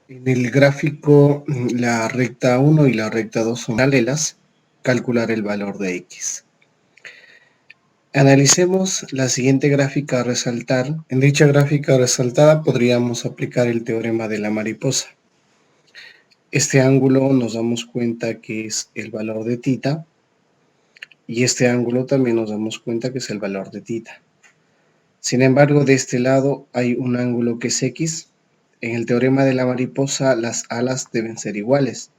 En el gráfico, la recta 1 y la recta 2 son paralelas. Calcular el valor de x. Analicemos la siguiente gráfica a resaltar. En dicha gráfica resaltada podríamos aplicar el teorema de la mariposa. Este ángulo nos damos cuenta que es el valor de θ, y este ángulo también nos damos cuenta que es el valor de θ. Sin embargo, de este lado hay un ángulo que es x. En el teorema de la mariposa, las alas deben ser iguales.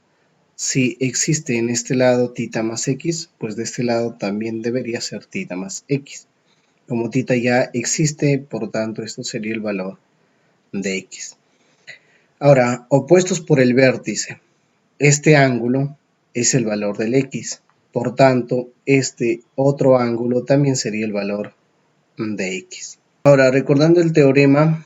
Si existe en este lado θ más x, pues de este lado también debería ser θ más x. Como θ ya existe, por tanto esto sería el valor de x. Ahora, opuestos por el vértice, este ángulo es el valor del x. Por tanto, este otro ángulo también sería el valor de x. Ahora, recordando el teorema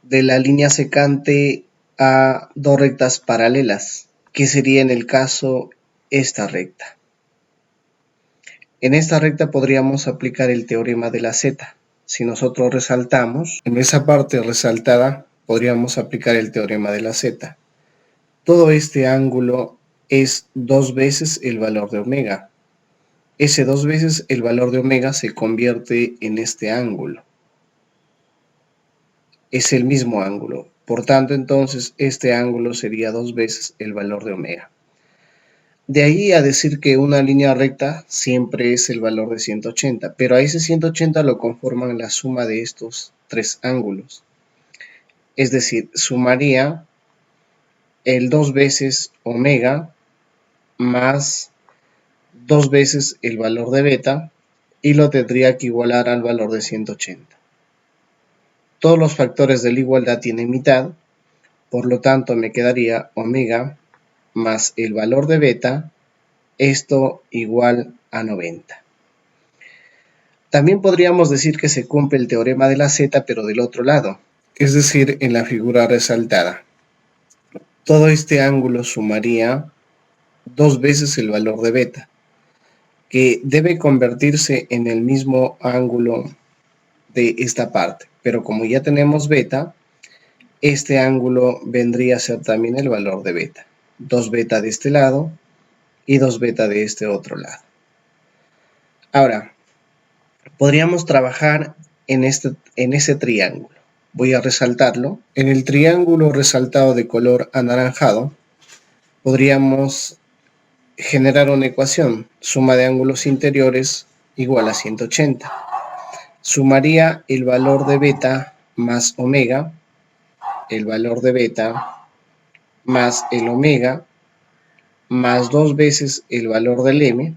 de la línea secante a dos rectas paralelas, que sería en el caso esta recta. En esta recta podríamos aplicar el teorema de la z. Si nosotros resaltamos, en esa parte resaltada podríamos aplicar el teorema de la z. Todo este ángulo es 2 veces el valor de omega. Ese 2 veces el valor de omega se convierte en este ángulo. Es el mismo ángulo. Por tanto, entonces, este ángulo sería 2 veces el valor de omega. De ahí a decir que una línea recta siempre es el valor de 180, pero a ese 180 lo conforman la suma de estos tres ángulos. Es decir, sumaría el 2 veces omega más 2 veces el valor de beta y lo tendría que igualar al valor de 180. Todos los factores de la igualdad tienen mitad, por lo tanto me quedaría omega más el valor de beta, esto igual a 90. También podríamos decir que se cumple el teorema de la z, pero del otro lado, es decir, en la figura resaltada. Todo este ángulo sumaría 2 veces el valor de beta, que debe convertirse en el mismo ángulo de esta parte, pero como ya tenemos beta, este ángulo vendría a ser también el valor de beta. 2 beta de este lado y 2 beta de este otro lado. Ahora, podríamos trabajar en ese triángulo. Voy a resaltarlo. En el triángulo resaltado de color anaranjado, podríamos generar una ecuación. Suma de ángulos interiores igual a 180. Sumaría el valor de beta más omega, el valor de beta más el omega, más 2 veces el valor del m,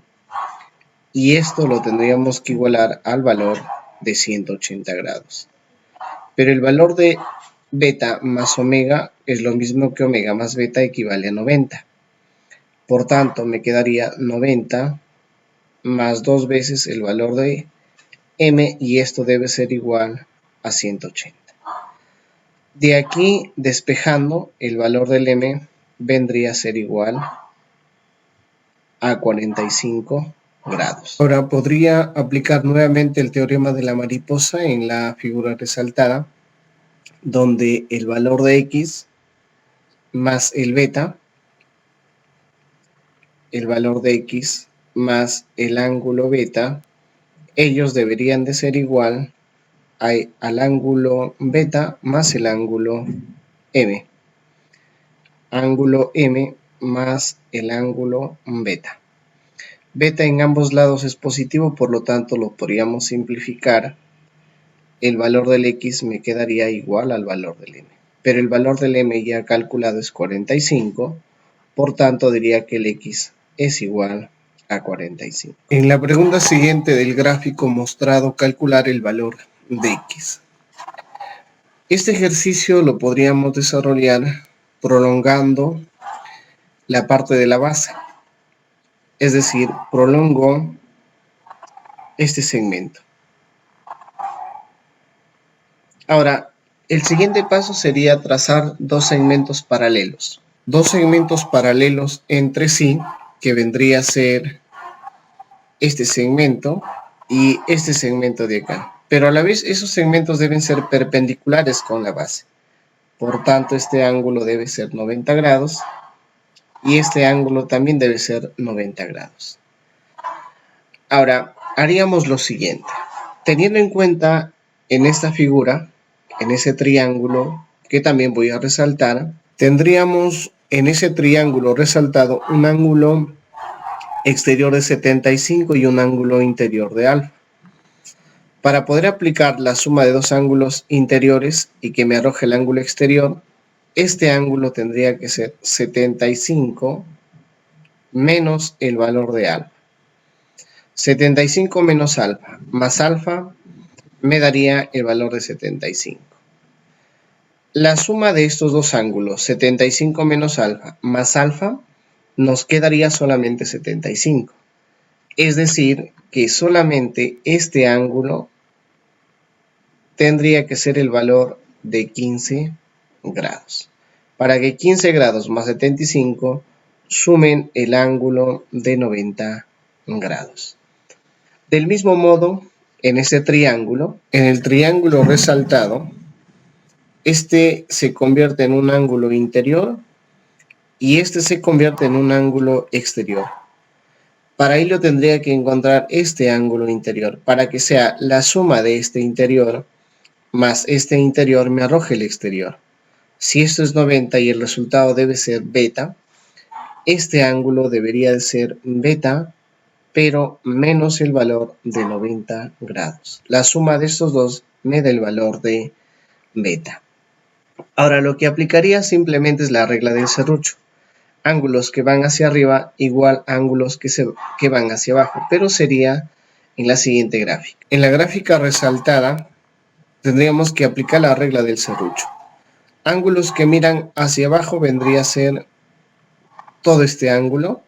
y esto lo tendríamos que igualar al valor de 180 grados. Pero el valor de beta más omega es lo mismo que omega más beta, equivale a 90. Por tanto, me quedaría 90 más 2 veces el valor de m, y esto debe ser igual a 180. De aquí, despejando, el valor del m vendría a ser igual a 45 grados. Ahora podría aplicar nuevamente el teorema de la mariposa en la figura resaltada, donde el valor de x más el beta, el valor de x más el ángulo beta, ellos deberían de ser igual al ángulo beta más el ángulo m. Ángulo m más el ángulo beta. Beta en ambos lados es positivo, por lo tanto lo podríamos simplificar. El valor del x me quedaría igual al valor del m. Pero el valor del m ya calculado es 45, por tanto diría que el x es igual a 45. En la pregunta siguiente del gráfico mostrado, calcular el valor de x. Este ejercicio lo podríamos desarrollar prolongando la parte de la base. Es decir, prolongo este segmento. Ahora, el siguiente paso sería trazar dos segmentos paralelos. Dos segmentos paralelos entre sí, que vendría a ser este segmento y este segmento de acá. Pero a la vez esos segmentos deben ser perpendiculares con la base. Por tanto, este ángulo debe ser 90 grados y este ángulo también debe ser 90 grados. Ahora, haríamos lo siguiente. Teniendo en cuenta en esta figura, en ese triángulo que también voy a resaltar, tendríamos en ese triángulo resaltado un ángulo exterior de 75 y un ángulo interior de alfa. Para poder aplicar la suma de dos ángulos interiores y que me arroje el ángulo exterior, este ángulo tendría que ser 75 menos el valor de alfa. 75 menos alfa más alfa me daría el valor de 75. La suma de estos dos ángulos, 75 menos alfa más alfa, nos quedaría solamente 75. Es decir, que solamente este ángulo tendría que ser el valor de 15 grados. Para que 15 grados más 75 sumen el ángulo de 90 grados. Del mismo modo, en ese triángulo, en el triángulo resaltado, este se convierte en un ángulo interior y este se convierte en un ángulo exterior. Para ello tendría que encontrar este ángulo interior para que sea la suma de este interior más este interior me arroje el exterior. Si esto es 90 y el resultado debe ser beta, este ángulo debería de ser beta, pero menos el valor de 90 grados. La suma de estos dos me da el valor de beta. Ahora lo que aplicaría simplemente es la regla del serrucho. Ángulos que van hacia arriba igual ángulos que van hacia abajo, pero sería en la siguiente gráfica. En la gráfica resaltada tendríamos que aplicar la regla del serrucho. Ángulos que miran hacia abajo vendría a ser todo este ángulo,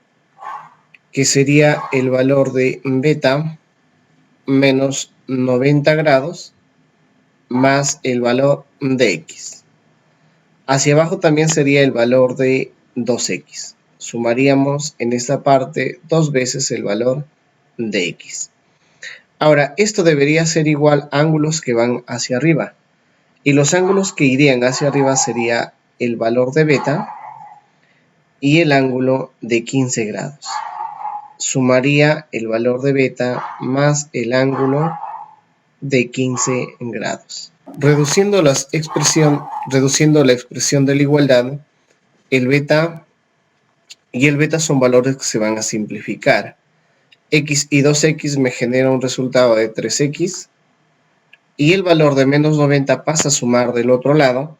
que sería el valor de beta menos 90 grados más el valor de x. Hacia abajo también sería el valor de 2x. Sumaríamos en esta parte dos veces el valor de x. Ahora, esto debería ser igual a ángulos que van hacia arriba. Y los ángulos que irían hacia arriba sería el valor de beta y el ángulo de 15 grados. Sumaría el valor de beta más el ángulo de 15 grados. Reduciendo la expresión de la igualdad, el beta y el beta son valores que se van a simplificar. X y 2x me genera un resultado de 3x y el valor de menos 90 pasa a sumar del otro lado,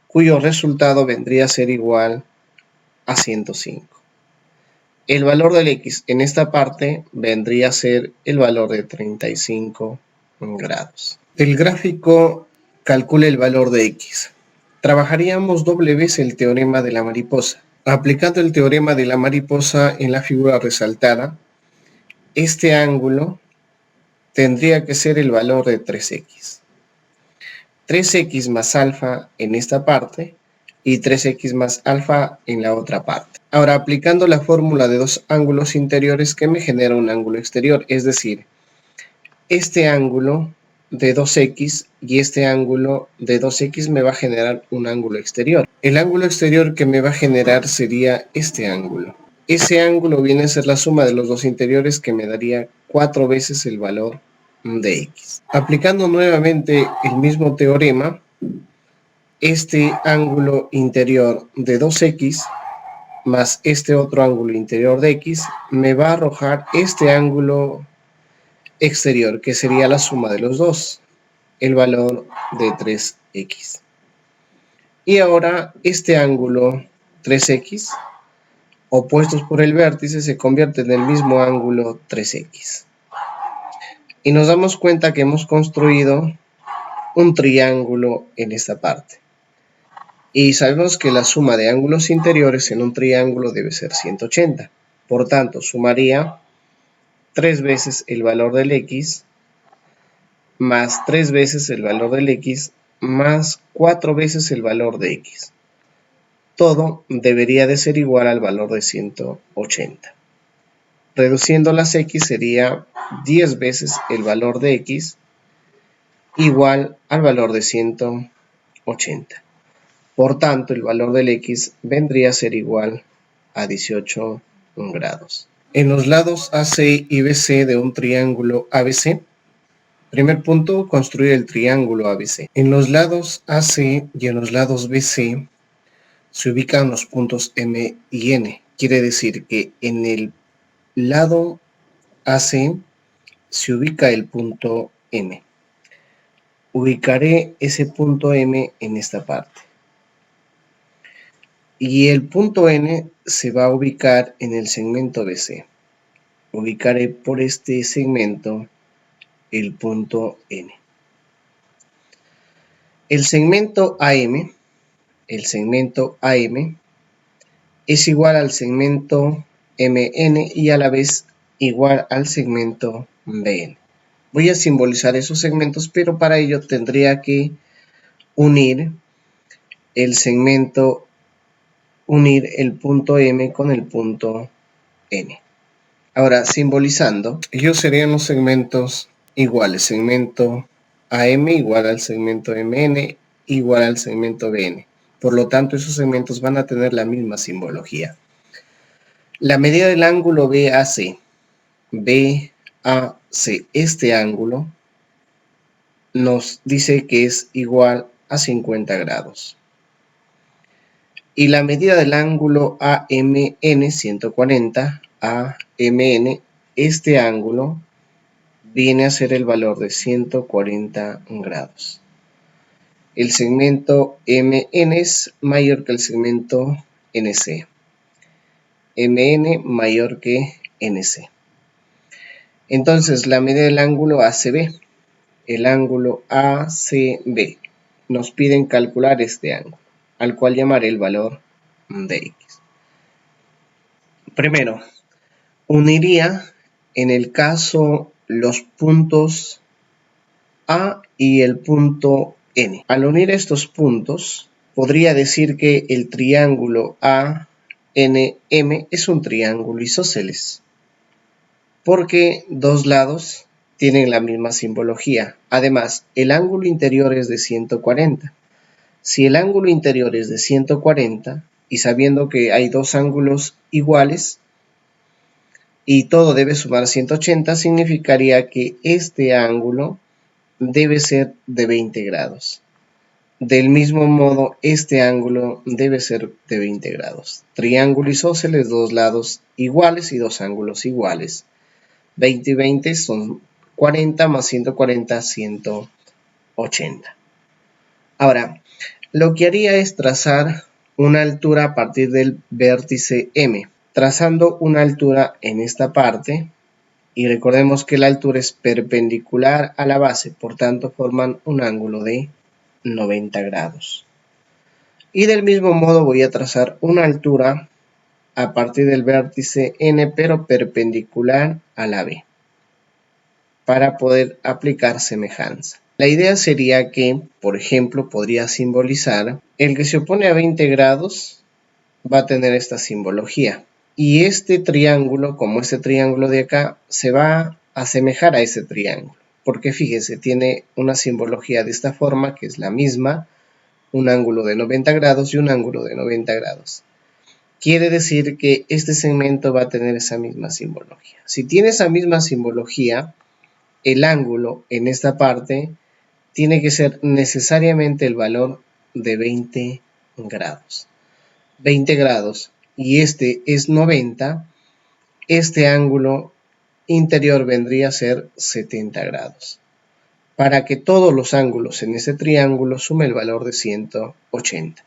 cuyo resultado vendría a ser igual a 105. El valor del x en esta parte vendría a ser el valor de 35 grados. El gráfico calcula el valor de x. Trabajaríamos doble vez el teorema de la mariposa. Aplicando el teorema de la mariposa en la figura resaltada, este ángulo tendría que ser el valor de 3x. 3x más alfa en esta parte y 3x más alfa en la otra parte. Ahora, aplicando la fórmula de dos ángulos interiores que me genera un ángulo exterior, es decir, este ángulo de 2x y este ángulo de 2x me va a generar un ángulo exterior. El ángulo exterior que me va a generar sería este ángulo. Ese ángulo viene a ser la suma de los dos interiores que me daría 4 veces el valor de x. Aplicando nuevamente el mismo teorema, este ángulo interior de 2x más este otro ángulo interior de x me va a arrojar este ángulo exterior, que sería la suma de los dos, el valor de 3x. Y ahora este ángulo 3x, opuestos por el vértice, se convierte en el mismo ángulo 3x. Y nos damos cuenta que hemos construido un triángulo en esta parte. Y sabemos que la suma de ángulos interiores en un triángulo debe ser 180. Por tanto, sumaría 3 veces el valor del x más 3 veces el valor del x más 4 veces el valor de x. Todo debería de ser igual al valor de 180. Reduciendo las x sería 10 veces el valor de x igual al valor de 180. Por tanto, el valor del x vendría a ser igual a 18 grados. En los lados AC y BC de un triángulo ABC, primer punto, construir el triángulo ABC. En los lados AC y en los lados BC se ubican los puntos M y N. Quiere decir que en el lado AC se ubica el punto M. Ubicaré ese punto M en esta parte. Y el punto N se va a ubicar en el segmento BC. Ubicaré por este segmento el punto N. El segmento AM es igual al segmento MN y a la vez igual al segmento BN. Voy a simbolizar esos segmentos, pero para ello tendría que unir el punto M con el punto N. Ahora, simbolizando, ellos serían los segmentos iguales. Segmento AM igual al segmento MN igual al segmento BN. Por lo tanto, esos segmentos van a tener la misma simbología. La medida del ángulo BAC, este ángulo, nos dice que es igual a 50 grados. Y la medida del ángulo AMN, 140, AMN, este ángulo viene a ser el valor de 140 grados. El segmento MN es mayor que el segmento NC. MN mayor que NC. Entonces, la medida del ángulo ACB. El ángulo ACB. Nos piden calcular este ángulo, al cual llamaré el valor de X. Primero, uniría en el caso los puntos A y el punto N. Al unir estos puntos, podría decir que el triángulo ANM es un triángulo isósceles, porque dos lados tienen la misma simbología. Además, el ángulo interior es de 140. Si el ángulo interior es de 140, y sabiendo que hay dos ángulos iguales, y todo debe sumar 180, significaría que este ángulo debe ser de 20 grados. Del mismo modo, este ángulo debe ser de 20 grados. Triángulo isósceles, dos lados iguales y dos ángulos iguales. 20 y 20 son 40 más 140, 180. Ahora, lo que haría es trazar una altura a partir del vértice M. Trazando una altura en esta parte, y recordemos que la altura es perpendicular a la base, por tanto forman un ángulo de 90 grados. Y del mismo modo voy a trazar una altura a partir del vértice N, pero perpendicular a la B, para poder aplicar semejanza. La idea sería que, por ejemplo, podría simbolizar el que se opone a 20 grados va a tener esta simbología. Y este triángulo, como este triángulo de acá, se va a asemejar a ese triángulo. Porque fíjese, tiene una simbología de esta forma, que es la misma, un ángulo de 90 grados y un ángulo de 90 grados. Quiere decir que este segmento va a tener esa misma simbología. Si tiene esa misma simbología, el ángulo en esta parte tiene que ser necesariamente el valor de 20 grados. 20 grados y este es 90, este ángulo interior vendría a ser 70 grados. Para que todos los ángulos en este triángulo sume el valor de 180.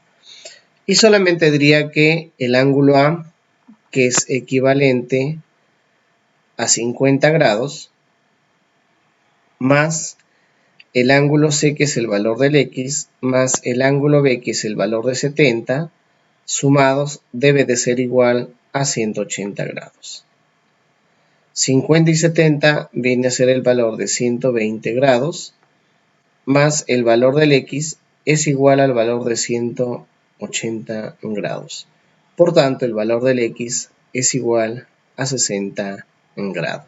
Y solamente diría que el ángulo A, que es equivalente a 50 grados, más el ángulo C, que es el valor del X, más el ángulo B, que es el valor de 70, sumados debe de ser igual a 180 grados. 50 y 70 viene a ser el valor de 120 grados, más el valor del X es igual al valor de 180 grados. Por tanto, el valor del X es igual a 60 grados.